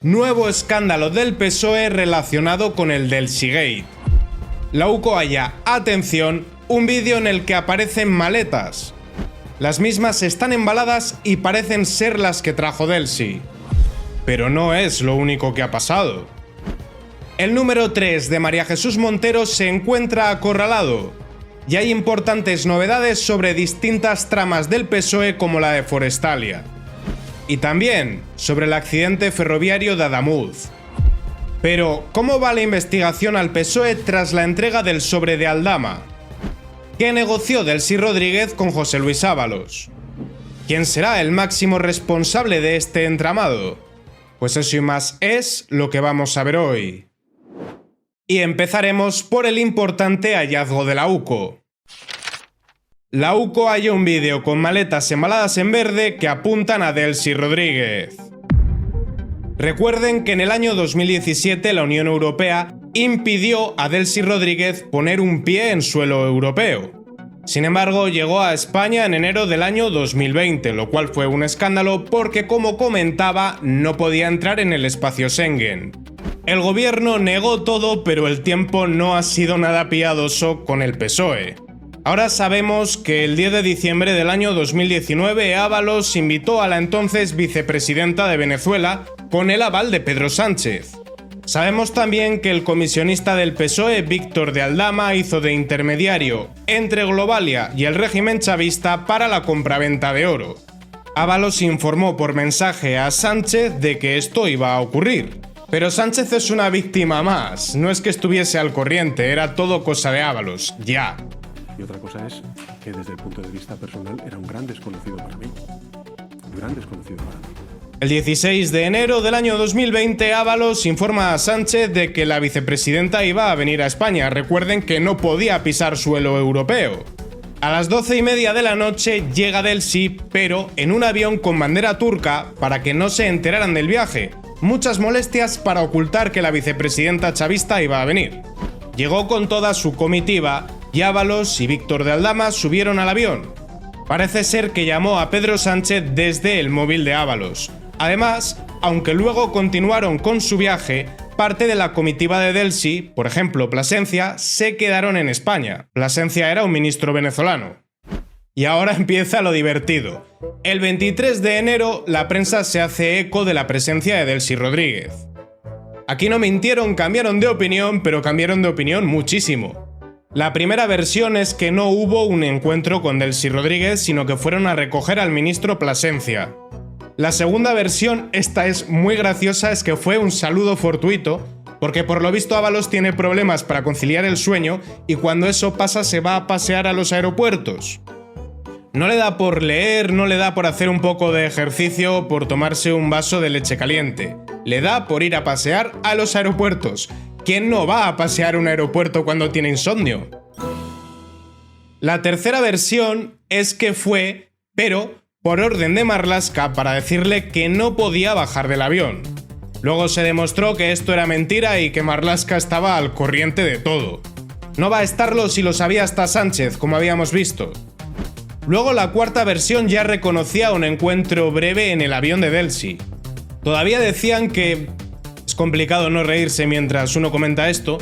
Nuevo escándalo del PSOE relacionado con el Delsigate. La UCO halla, atención, un vídeo en el que aparecen maletas. Las mismas están embaladas y parecen ser las que trajo Delsi. Pero no es lo único que ha pasado. El número 3 de María Jesús Montero se encuentra acorralado. Y hay importantes novedades sobre distintas tramas del PSOE como la de Forestalia. Y también sobre el accidente ferroviario de Adamuz. Pero, ¿cómo va la investigación al PSOE tras la entrega del sobre de Aldama? ¿Qué negoció Delcy Rodríguez con José Luis Ábalos? ¿Quién será el máximo responsable de este entramado? Pues eso y más es lo que vamos a ver hoy. Y empezaremos por el importante hallazgo de la UCO. La UCO halló un vídeo con maletas embaladas en verde que apuntan a Delcy Rodríguez. Recuerden que en el año 2017 la Unión Europea impidió a Delcy Rodríguez poner un pie en suelo europeo. Sin embargo, llegó a España en enero del año 2020, lo cual fue un escándalo porque, como comentaba, no podía entrar en el espacio Schengen. El gobierno negó todo, pero el tiempo no ha sido nada piadoso con el PSOE. Ahora sabemos que el 10 de diciembre del año 2019 Ábalos invitó a la entonces vicepresidenta de Venezuela con el aval de Pedro Sánchez. Sabemos también que el comisionista del PSOE, Víctor de Aldama, hizo de intermediario entre Globalia y el régimen chavista para la compraventa de oro. Ábalos informó por mensaje a Sánchez de que esto iba a ocurrir. Pero Sánchez es una víctima más, no es que estuviese al corriente, era todo cosa de Ábalos, ya. Y otra cosa es que desde el punto de vista personal era un gran desconocido para mí. Un gran desconocido para mí. El 16 de enero del año 2020, Ábalos informa a Sánchez de que la vicepresidenta iba a venir a España. Recuerden que no podía pisar suelo europeo. A las 12:30 de la noche llega Delcy, pero en un avión con bandera turca para que no se enteraran del viaje. Muchas molestias para ocultar que la vicepresidenta chavista iba a venir. Llegó con toda su comitiva y Ábalos y Víctor de Aldama subieron al avión. Parece ser que llamó a Pedro Sánchez desde el móvil de Ábalos. Además, aunque luego continuaron con su viaje, parte de la comitiva de Delcy, por ejemplo Plasencia, se quedaron en España. Plasencia era un ministro venezolano. Y ahora empieza lo divertido. El 23 de enero, la prensa se hace eco de la presencia de Delcy Rodríguez. Aquí no mintieron, cambiaron de opinión, pero cambiaron de opinión muchísimo. La primera versión es que no hubo un encuentro con Delcy Rodríguez, sino que fueron a recoger al ministro Plasencia. La segunda versión, esta es muy graciosa, es que fue un saludo fortuito, porque por lo visto Ábalos tiene problemas para conciliar el sueño y cuando eso pasa se va a pasear a los aeropuertos. No le da por leer, no le da por hacer un poco de ejercicio, por tomarse un vaso de leche caliente. Le da por ir a pasear a los aeropuertos. ¿Quién no va a pasear a un aeropuerto cuando tiene insomnio? La tercera versión es que fue, pero por orden de Marlaska para decirle que no podía bajar del avión. Luego se demostró que esto era mentira y que Marlaska estaba al corriente de todo. No va a estarlo si lo sabía hasta Sánchez, como habíamos visto. Luego la cuarta versión ya reconocía un encuentro breve en el avión de Delcy. Todavía decían que... es complicado no reírse mientras uno comenta esto,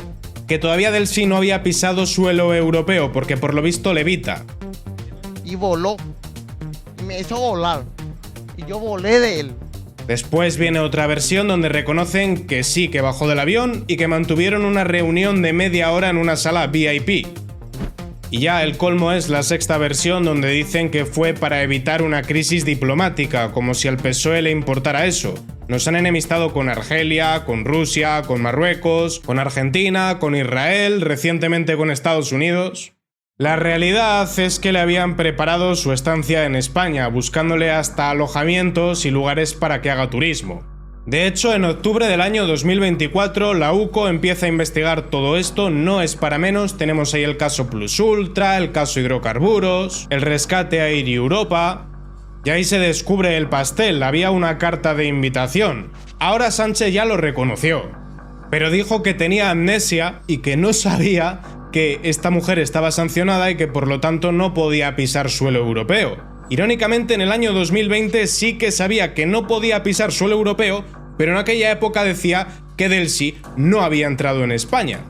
que todavía Delcy no había pisado suelo europeo porque por lo visto levita. Y voló. Y me hizo volar. Y yo volé de él. Después viene otra versión donde reconocen que sí que bajó del avión y que mantuvieron una reunión de media hora en una sala VIP. Y ya el colmo es la sexta versión donde dicen que fue para evitar una crisis diplomática, como si al PSOE le importara eso. Nos han enemistado con Argelia, con Rusia, con Marruecos, con Argentina, con Israel, recientemente con Estados Unidos. La realidad es que le habían preparado su estancia en España, buscándole hasta alojamientos y lugares para que haga turismo. De hecho, en octubre del año 2024, la UCO empieza a investigar todo esto, no es para menos, tenemos ahí el caso Plus Ultra, el caso hidrocarburos, el rescate Air Europa... Y ahí se descubre el pastel, había una carta de invitación. Ahora Sánchez ya lo reconoció, pero dijo que tenía amnesia y que no sabía que esta mujer estaba sancionada y que por lo tanto no podía pisar suelo europeo. Irónicamente, en el año 2020 sí que sabía que no podía pisar suelo europeo, pero en aquella época decía que Delcy no había entrado en España.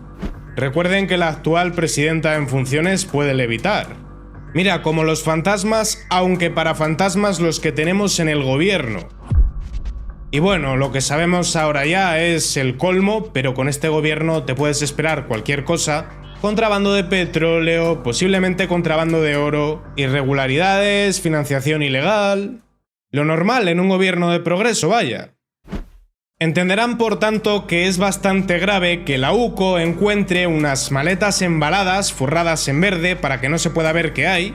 Recuerden que la actual presidenta en funciones puede levitar. Mira, como los fantasmas, aunque para fantasmas los que tenemos en el gobierno. Y bueno, lo que sabemos ahora ya es el colmo, pero con este gobierno te puedes esperar cualquier cosa. Contrabando de petróleo, posiblemente contrabando de oro, irregularidades, financiación ilegal... Lo normal en un gobierno de progreso, vaya. Entenderán por tanto que es bastante grave que la UCO encuentre unas maletas embaladas, forradas en verde para que no se pueda ver qué hay,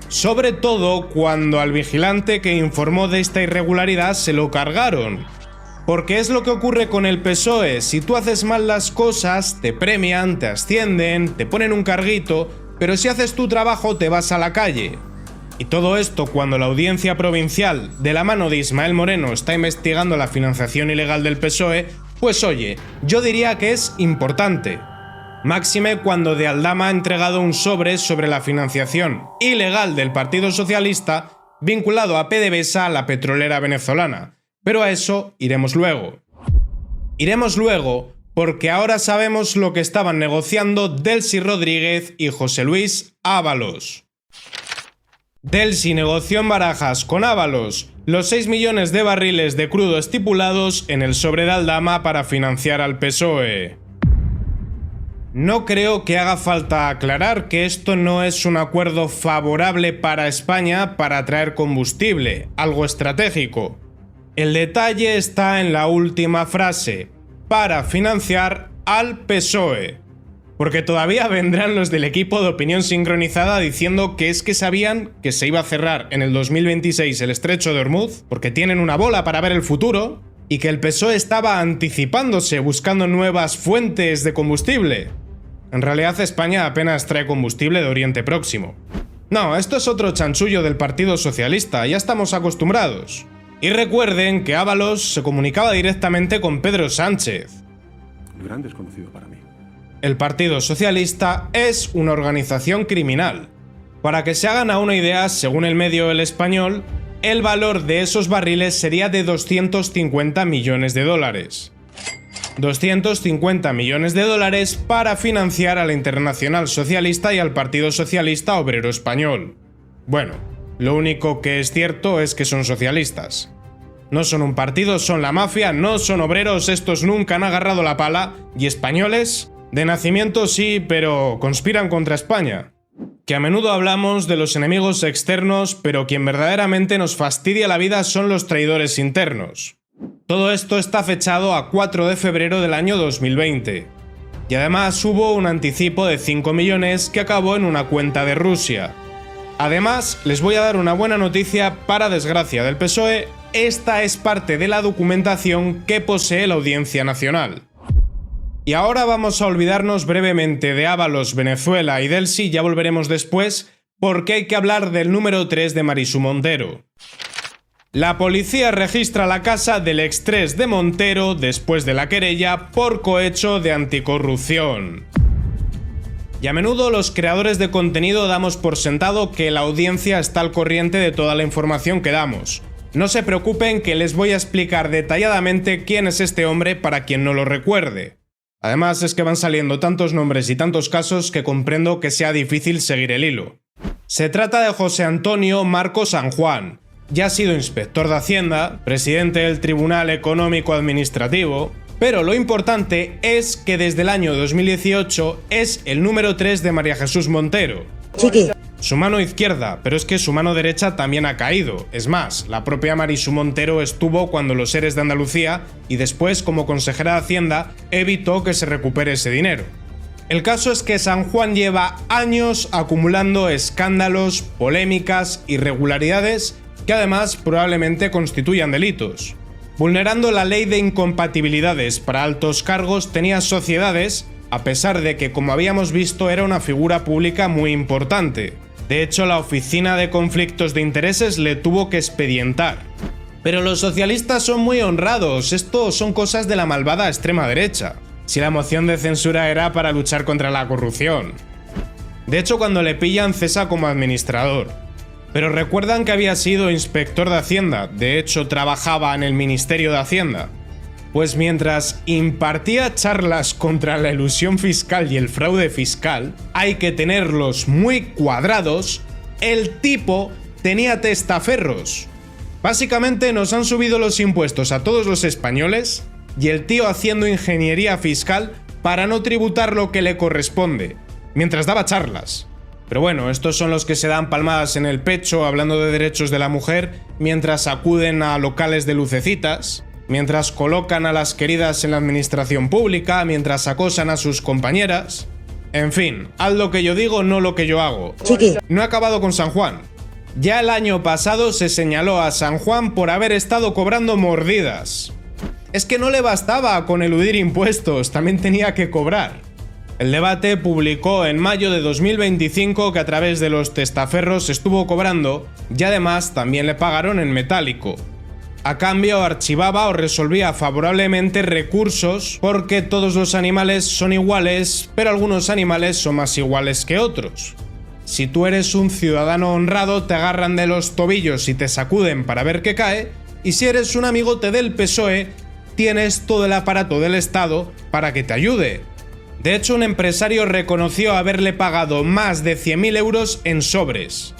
sobre todo cuando al vigilante que informó de esta irregularidad se lo cargaron. Porque es lo que ocurre con el PSOE, si tú haces mal las cosas, te premian, te ascienden, te ponen un carguito, pero si haces tu trabajo te vas a la calle. Y todo esto cuando la Audiencia Provincial, de la mano de Ismael Moreno, está investigando la financiación ilegal del PSOE, pues oye, yo diría que es importante. Máxime cuando de Aldama ha entregado un sobre la financiación ilegal del Partido Socialista vinculado a PDVSA, la petrolera venezolana. Pero a eso iremos luego. Iremos luego porque ahora sabemos lo que estaban negociando Delcy Rodríguez y José Luis Ábalos. Delcy negoció en Barajas con Ábalos los 6 millones de barriles de crudo estipulados en el sobre de Aldama para financiar al PSOE. No creo que haga falta aclarar que esto no es un acuerdo favorable para España para atraer combustible, algo estratégico. El detalle está en la última frase, para financiar al PSOE. Porque todavía vendrán los del equipo de opinión sincronizada diciendo que es que sabían que se iba a cerrar en el 2026 el estrecho de Ormuz, porque tienen una bola para ver el futuro, y que el PSOE estaba anticipándose buscando nuevas fuentes de combustible. En realidad España apenas trae combustible de Oriente Próximo. No, esto es otro chanchullo del Partido Socialista, ya estamos acostumbrados. Y recuerden que Ábalos se comunicaba directamente con Pedro Sánchez. Un gran desconocido para mí. El Partido Socialista es una organización criminal. Para que se hagan a una idea, según el medio El Español, el valor de esos barriles sería de 250 millones de dólares. 250 millones de dólares para financiar a la Internacional Socialista y al Partido Socialista Obrero Español. Bueno, lo único que es cierto es que son socialistas. No son un partido, son la mafia, no son obreros, estos nunca han agarrado la pala, y españoles... De nacimiento sí, pero conspiran contra España. Que a menudo hablamos de los enemigos externos, pero quien verdaderamente nos fastidia la vida son los traidores internos. Todo esto está fechado a 4 de febrero del año 2020. Y además hubo un anticipo de 5 millones que acabó en una cuenta de Rusia. Además, les voy a dar una buena noticia para desgracia del PSOE, esta es parte de la documentación que posee la Audiencia Nacional. Y ahora vamos a olvidarnos brevemente de Ábalos, Venezuela y Delcy, ya volveremos después, porque hay que hablar del número 3 de Marisu Montero. La policía registra la casa del ex-3 de Montero después de la querella por cohecho de anticorrupción. Y a menudo los creadores de contenido damos por sentado que la audiencia está al corriente de toda la información que damos. No se preocupen que les voy a explicar detalladamente quién es este hombre para quien no lo recuerde. Además es que van saliendo tantos nombres y tantos casos que comprendo que sea difícil seguir el hilo. Se trata de José Antonio Marco San Juan. Ya ha sido inspector de Hacienda, presidente del Tribunal Económico Administrativo, pero lo importante es que desde el año 2018 es el número 3 de María Jesús Montero. Chiqui. Su mano izquierda, pero es que su mano derecha también ha caído. Es más, la propia Marisu Montero estuvo cuando los ERES de Andalucía y después, como consejera de Hacienda, evitó que se recupere ese dinero. El caso es que San Juan lleva años acumulando escándalos, polémicas, irregularidades que además probablemente constituyan delitos. Vulnerando la ley de incompatibilidades para altos cargos, tenía sociedades, a pesar de que, como habíamos visto, era una figura pública muy importante. De hecho, la Oficina de Conflictos de Intereses le tuvo que expedientar. Pero los socialistas son muy honrados, esto son cosas de la malvada extrema derecha. Si la moción de censura era para luchar contra la corrupción. De hecho, cuando le pillan cesa como administrador. Pero recuerdan que había sido inspector de Hacienda, de hecho trabajaba en el Ministerio de Hacienda. Pues mientras impartía charlas contra la elusión fiscal y el fraude fiscal, hay que tenerlos muy cuadrados, el tipo tenía testaferros. Básicamente nos han subido los impuestos a todos los españoles y el tío haciendo ingeniería fiscal para no tributar lo que le corresponde, mientras daba charlas. Pero bueno, estos son los que se dan palmadas en el pecho hablando de derechos de la mujer mientras acuden a locales de lucecitas, mientras colocan a las queridas en la administración pública, mientras acosan a sus compañeras. En fin, haz lo que yo digo, no lo que yo hago. Chiqui. No he acabado con San Juan. Ya el año pasado se señaló a San Juan por haber estado cobrando mordidas. Es que no le bastaba con eludir impuestos, también tenía que cobrar. El Debate publicó en mayo de 2025 que a través de los testaferros estuvo cobrando y además también le pagaron en metálico. A cambio archivaba o resolvía favorablemente recursos porque todos los animales son iguales, pero algunos animales son más iguales que otros. Si tú eres un ciudadano honrado te agarran de los tobillos y te sacuden para ver qué cae, y si eres un amigote del PSOE tienes todo el aparato del Estado para que te ayude. De hecho, un empresario reconoció haberle pagado más de 100.000 euros en sobres.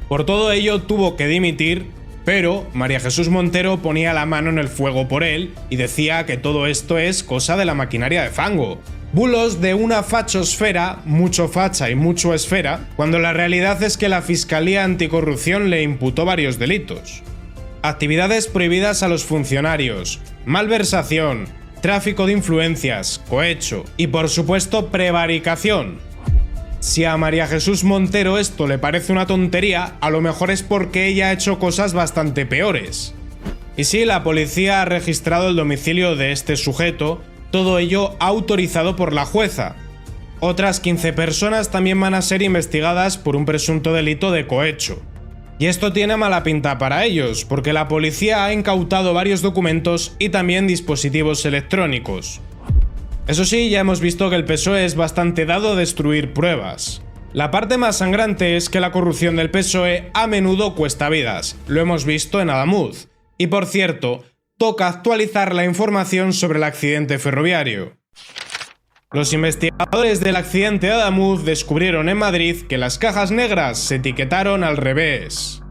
Por todo ello tuvo que dimitir, pero María Jesús Montero ponía la mano en el fuego por él y decía que todo esto es cosa de la maquinaria de fango. Bulos de una fachosfera, mucho facha y mucho esfera, cuando la realidad es que la Fiscalía Anticorrupción le imputó varios delitos. Actividades prohibidas a los funcionarios, malversación, tráfico de influencias, cohecho y por supuesto prevaricación. Si a María Jesús Montero esto le parece una tontería, a lo mejor es porque ella ha hecho cosas bastante peores. Y sí, la policía ha registrado el domicilio de este sujeto, todo ello autorizado por la jueza. Otras 15 personas también van a ser investigadas por un presunto delito de cohecho. Y esto tiene mala pinta para ellos, porque la policía ha incautado varios documentos y también dispositivos electrónicos. Eso sí, ya hemos visto que el PSOE es bastante dado a destruir pruebas. La parte más sangrante es que la corrupción del PSOE a menudo cuesta vidas, lo hemos visto en Adamuz. Y por cierto, toca actualizar la información sobre el accidente ferroviario. Los investigadores del accidente de Adamuz descubrieron en Madrid que las cajas negras se etiquetaron al revés.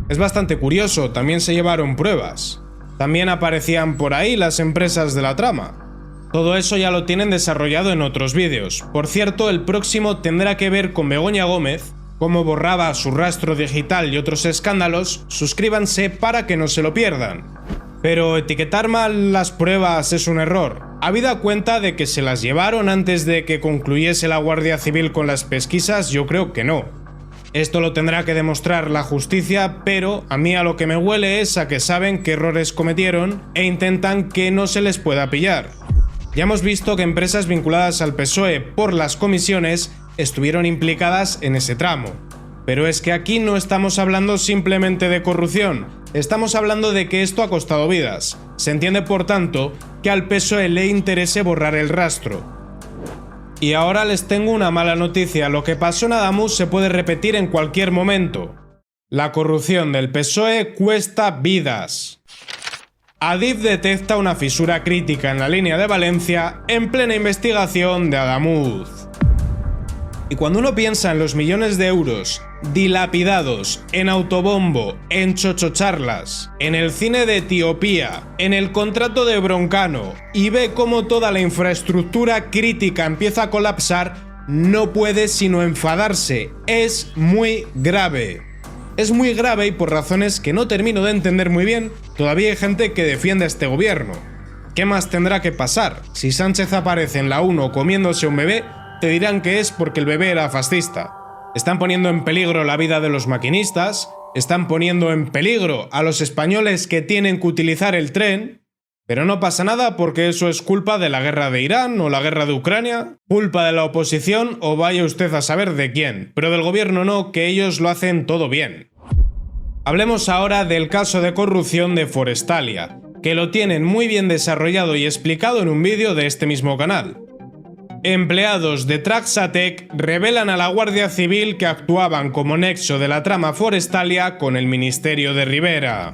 Es bastante curioso, también se llevaron pruebas. También aparecían por ahí las empresas de la trama. Todo eso ya lo tienen desarrollado en otros vídeos. Por cierto, el próximo tendrá que ver con Begoña Gómez, cómo borraba su rastro digital y otros escándalos. Suscríbanse para que no se lo pierdan. Pero etiquetar mal las pruebas es un error. Habida cuenta de que se las llevaron antes de que concluyese la Guardia Civil con las pesquisas, yo creo que no. Esto lo tendrá que demostrar la justicia, pero a mí a lo que me huele es a que saben qué errores cometieron e intentan que no se les pueda pillar. Ya hemos visto que empresas vinculadas al PSOE por las comisiones estuvieron implicadas en ese tramo. Pero es que aquí no estamos hablando simplemente de corrupción, estamos hablando de que esto ha costado vidas. Se entiende, por tanto, que al PSOE le interese borrar el rastro. Y ahora les tengo una mala noticia, lo que pasó en Adamuz se puede repetir en cualquier momento. La corrupción del PSOE cuesta vidas. Adif detecta una fisura crítica en la línea de Valencia en plena investigación de Adamuz. Y cuando uno piensa en los millones de euros dilapidados en autobombo, en chochocharlas, en el cine de Etiopía, en el contrato de Broncano y ve cómo toda la infraestructura crítica empieza a colapsar, no puede sino enfadarse. Es muy grave. Es muy grave y por razones que no termino de entender muy bien, todavía hay gente que defiende a este gobierno. ¿Qué más tendrá que pasar? Si Sánchez aparece en la 1 comiéndose un bebé, te dirán que es porque el bebé era fascista. Están poniendo en peligro la vida de los maquinistas, están poniendo en peligro a los españoles que tienen que utilizar el tren, pero no pasa nada porque eso es culpa de la guerra de Irán o la guerra de Ucrania, culpa de la oposición o vaya usted a saber de quién, pero del gobierno no, que ellos lo hacen todo bien. Hablemos ahora del caso de corrupción de Forestalia, que lo tienen muy bien desarrollado y explicado en un vídeo de este mismo canal. Empleados de Traxatec revelan a la Guardia Civil que actuaban como nexo de la trama Forestalia con el Ministerio de Rivera.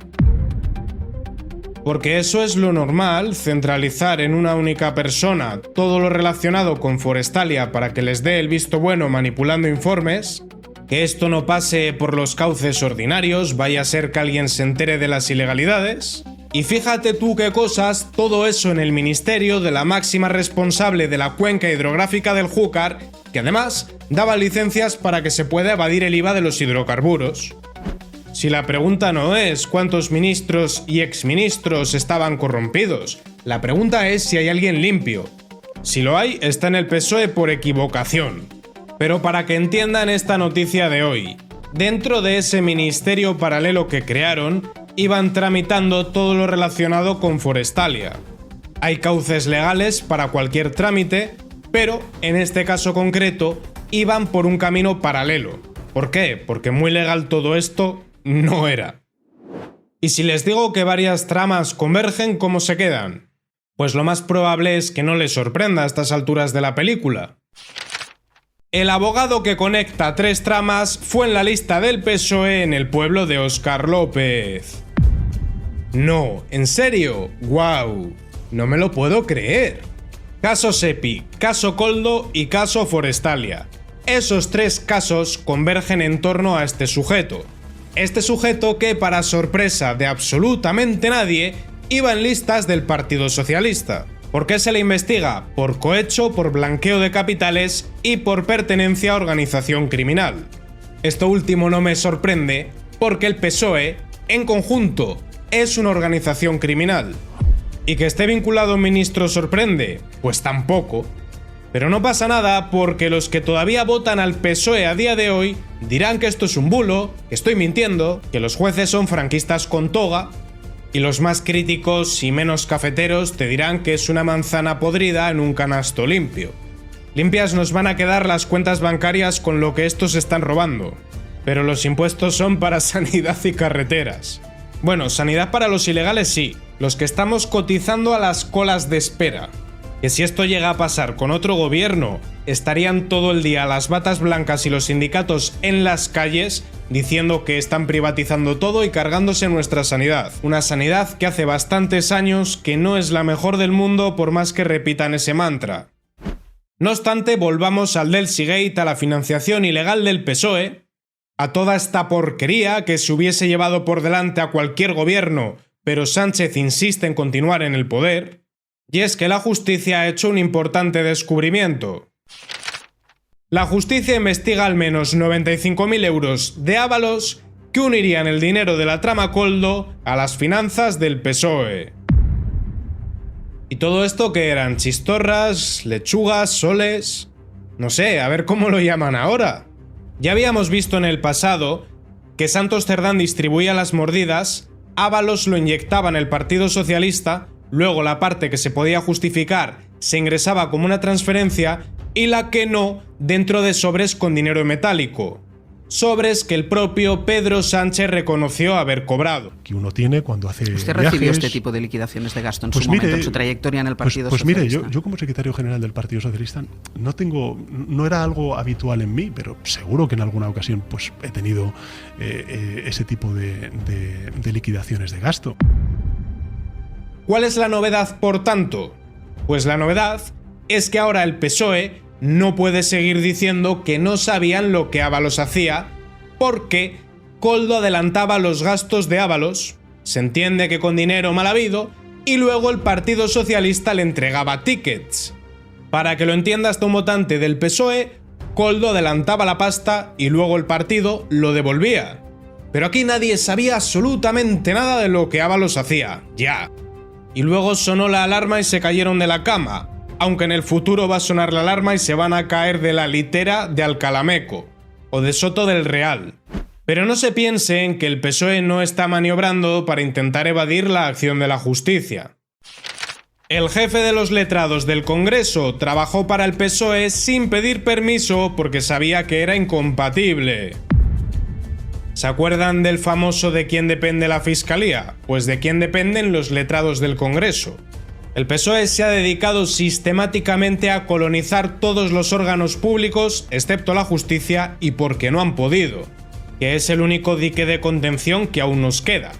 Porque eso es lo normal, centralizar en una única persona todo lo relacionado con Forestalia para que les dé el visto bueno manipulando informes, que esto no pase por los cauces ordinarios, vaya a ser que alguien se entere de las ilegalidades. Y fíjate tú qué cosas, todo eso en el ministerio de la máxima responsable de la cuenca hidrográfica del Júcar, que además daba licencias para que se pueda evadir el IVA de los hidrocarburos. Si la pregunta no es cuántos ministros y exministros estaban corrompidos, la pregunta es si hay alguien limpio. Si lo hay, está en el PSOE por equivocación. Pero para que entiendan esta noticia de hoy, dentro de ese ministerio paralelo que crearon, iban tramitando todo lo relacionado con Forestalia. Hay cauces legales para cualquier trámite, pero en este caso concreto iban por un camino paralelo. ¿Por qué? Porque muy legal todo esto no era. Y si les digo que varias tramas convergen, ¿cómo se quedan? Pues lo más probable es que no les sorprenda a estas alturas de la película. El abogado que conecta 3 tramas fue en la lista del PSOE en el pueblo de Óscar López. No, ¿en serio? ¡Guau! No me lo puedo creer. Caso Sepi, caso Koldo y caso Forestalia. Esos 3 casos convergen en torno a este sujeto. Este sujeto que, para sorpresa de absolutamente nadie, iba en listas del Partido Socialista. ¿Por qué se le investiga? Por cohecho, por blanqueo de capitales y por pertenencia a organización criminal. Esto último no me sorprende porque el PSOE, en conjunto, es una organización criminal. ¿Y que esté vinculado a un ministro sorprende? Pues tampoco. Pero no pasa nada porque los que todavía votan al PSOE a día de hoy dirán que esto es un bulo, que estoy mintiendo, que los jueces son franquistas con toga, y los más críticos y menos cafeteros te dirán que es una manzana podrida en un canasto limpio. Limpias nos van a quedar las cuentas bancarias con lo que estos están robando, pero los impuestos son para sanidad y carreteras. Bueno, sanidad para los ilegales sí, los que estamos cotizando a las colas de espera. Que si esto llega a pasar con otro gobierno, estarían todo el día las batas blancas y los sindicatos en las calles diciendo que están privatizando todo y cargándose nuestra sanidad. Una sanidad que hace bastantes años que no es la mejor del mundo por más que repitan ese mantra. No obstante, volvamos al Delsigate, a la financiación ilegal del PSOE, a toda esta porquería que se hubiese llevado por delante a cualquier gobierno, pero Sánchez insiste en continuar en el poder. Y es que la justicia ha hecho un importante descubrimiento. La justicia investiga al menos 95.000 euros de Ábalos que unirían el dinero de la trama Koldo a las finanzas del PSOE. ¿Y todo esto qué eran? ¿Chistorras? ¿Lechugas? ¿Soles? No sé, a ver cómo lo llaman ahora. Ya habíamos visto en el pasado que Santos Cerdán distribuía las mordidas, Ábalos lo inyectaba en el Partido Socialista. Luego la parte que se podía justificar se ingresaba como una transferencia y la que no dentro de sobres con dinero en metálico. Sobres que el propio Pedro Sánchez reconoció haber cobrado. Que uno tiene cuando hace ¿Usted viajes. recibió este tipo de liquidaciones de gasto en su momento, en su trayectoria en el Partido Socialista? Pues Socialista? Mire, yo como secretario general del Partido Socialista no era algo habitual en mí, pero seguro que en alguna ocasión pues he tenido ese tipo de liquidaciones de gasto. ¿Cuál es la novedad, por tanto? Pues la novedad es que ahora el PSOE no puede seguir diciendo que no sabían lo que Ábalos hacía porque Koldo adelantaba los gastos de Ábalos, se entiende que con dinero mal habido, y luego el Partido Socialista le entregaba tickets. Para que lo entienda hasta un votante del PSOE, Koldo adelantaba la pasta y luego el partido lo devolvía. Pero aquí nadie sabía absolutamente nada de lo que Ábalos hacía, ya. Y luego sonó la alarma y se cayeron de la cama, aunque en el futuro va a sonar la alarma y se van a caer de la litera de Alcalameco, o de Soto del Real. Pero no se piensen que el PSOE no está maniobrando para intentar evadir la acción de la justicia. El jefe de los letrados del Congreso trabajó para el PSOE sin pedir permiso porque sabía que era incompatible. ¿Se acuerdan del famoso de quién depende la Fiscalía? Pues de quién dependen los letrados del Congreso. El PSOE se ha dedicado sistemáticamente a colonizar todos los órganos públicos, excepto la justicia, y porque no han podido, que es el único dique de contención que aún nos queda.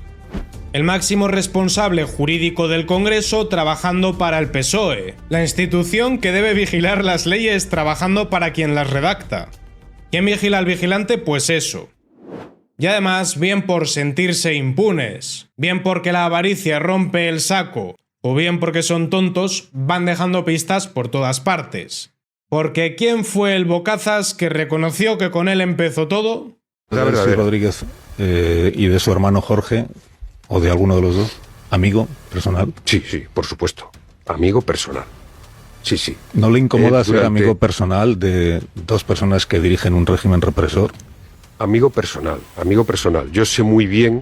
el máximo responsable jurídico del Congreso trabajando para el PSOE, la institución que debe vigilar las leyes trabajando para quien las redacta. ¿Quién vigila al vigilante? Pues eso. Y además, bien por sentirse impunes, bien porque la avaricia rompe el saco, o bien porque son tontos, van dejando pistas por todas partes. Porque ¿quién fue el bocazas que reconoció que con él empezó todo? De Delcy Rodríguez y de su hermano Jorge, o de alguno de los dos, amigo personal. Sí, por supuesto. Amigo personal. Sí. ¿No le incomoda ser amigo personal de dos personas que dirigen un régimen represor? Amigo personal. Yo sé muy bien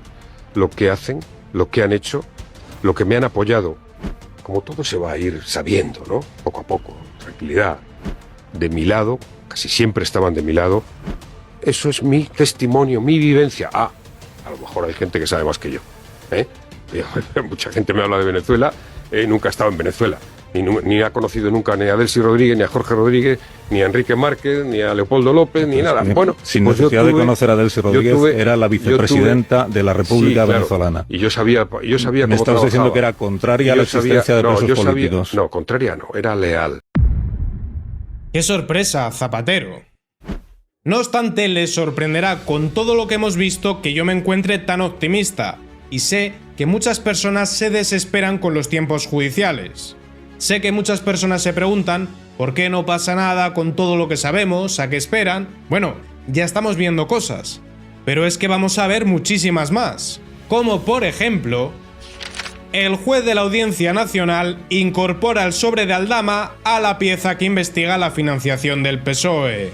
lo que hacen, lo que han hecho, lo que me han apoyado. Como todo se va a ir sabiendo, ¿no? Poco a poco, tranquilidad. De mi lado, casi siempre estaban de mi lado. Eso es mi testimonio, mi vivencia. A lo mejor hay gente que sabe más que yo. Mucha gente me habla de Venezuela, nunca ha estado en Venezuela. Ni ha conocido nunca ni a Delcy Rodríguez, ni a Jorge Rodríguez, ni a Enrique Márquez, ni a Leopoldo López, ni nada. Bueno, sin necesidad de conocer a Delcy Rodríguez, era la vicepresidenta de la República Venezolana. Y yo sabía cómo trabajaba. Me estabas diciendo que era contraria a la existencia de presos políticos. No, contraria no, era leal. ¡Qué sorpresa, Zapatero! No obstante, les sorprenderá con todo lo que hemos visto que yo me encuentre tan optimista, y sé que muchas personas se desesperan con los tiempos judiciales. Sé que muchas personas se preguntan ¿por qué no pasa nada con todo lo que sabemos? ¿A qué esperan? Bueno, ya estamos viendo cosas. Pero es que vamos a ver muchísimas más. Como por ejemplo, el juez de la Audiencia Nacional incorpora el sobre de Aldama a la pieza que investiga la financiación del PSOE.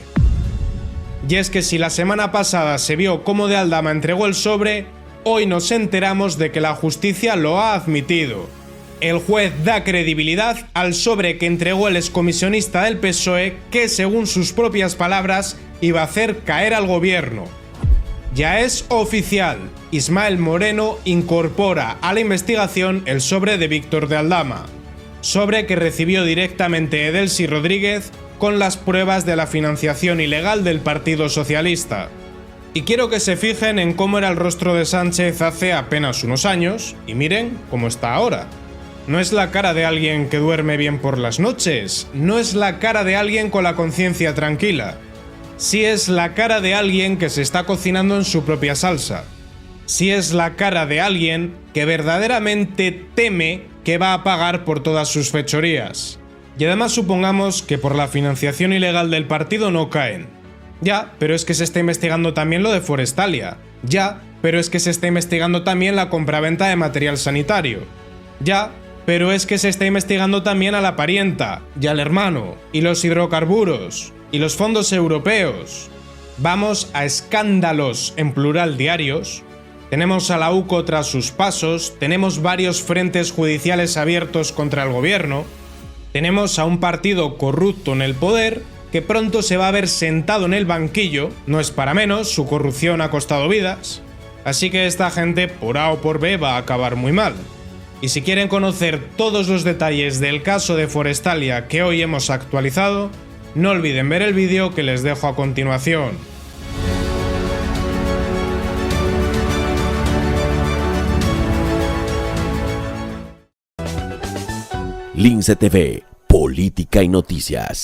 Y es que si la semana pasada se vio cómo de Aldama entregó el sobre, hoy nos enteramos de que la justicia lo ha admitido. El juez da credibilidad al sobre que entregó el excomisionista del PSOE que, según sus propias palabras, iba a hacer caer al gobierno. Ya es oficial, Ismael Moreno incorpora a la investigación el sobre de Víctor de Aldama, sobre que recibió directamente de Delcy Rodríguez con las pruebas de la financiación ilegal del Partido Socialista. Y quiero que se fijen en cómo era el rostro de Sánchez hace apenas unos años, y miren cómo está ahora. No es la cara de alguien que duerme bien por las noches, no es la cara de alguien con la conciencia tranquila. Sí es la cara de alguien que se está cocinando en su propia salsa. Sí es la cara de alguien que verdaderamente teme que va a pagar por todas sus fechorías. Y además supongamos que por la financiación ilegal del partido no caen. Ya, pero es que se está investigando también lo de Forestalia. Ya, pero es que se está investigando también la compraventa de material sanitario. Ya, pero es que se está investigando también a la parienta, y al hermano, y los hidrocarburos, y los fondos europeos. Vamos a escándalos en plural diarios. Tenemos a la UCO tras sus pasos, tenemos varios frentes judiciales abiertos contra el gobierno, tenemos a un partido corrupto en el poder que pronto se va a ver sentado en el banquillo, no es para menos, su corrupción ha costado vidas, así que esta gente por A o por B va a acabar muy mal. Y si quieren conocer todos los detalles del caso de Forestalia que hoy hemos actualizado, no olviden ver el vídeo que les dejo a continuación. Lince TV, política y noticias.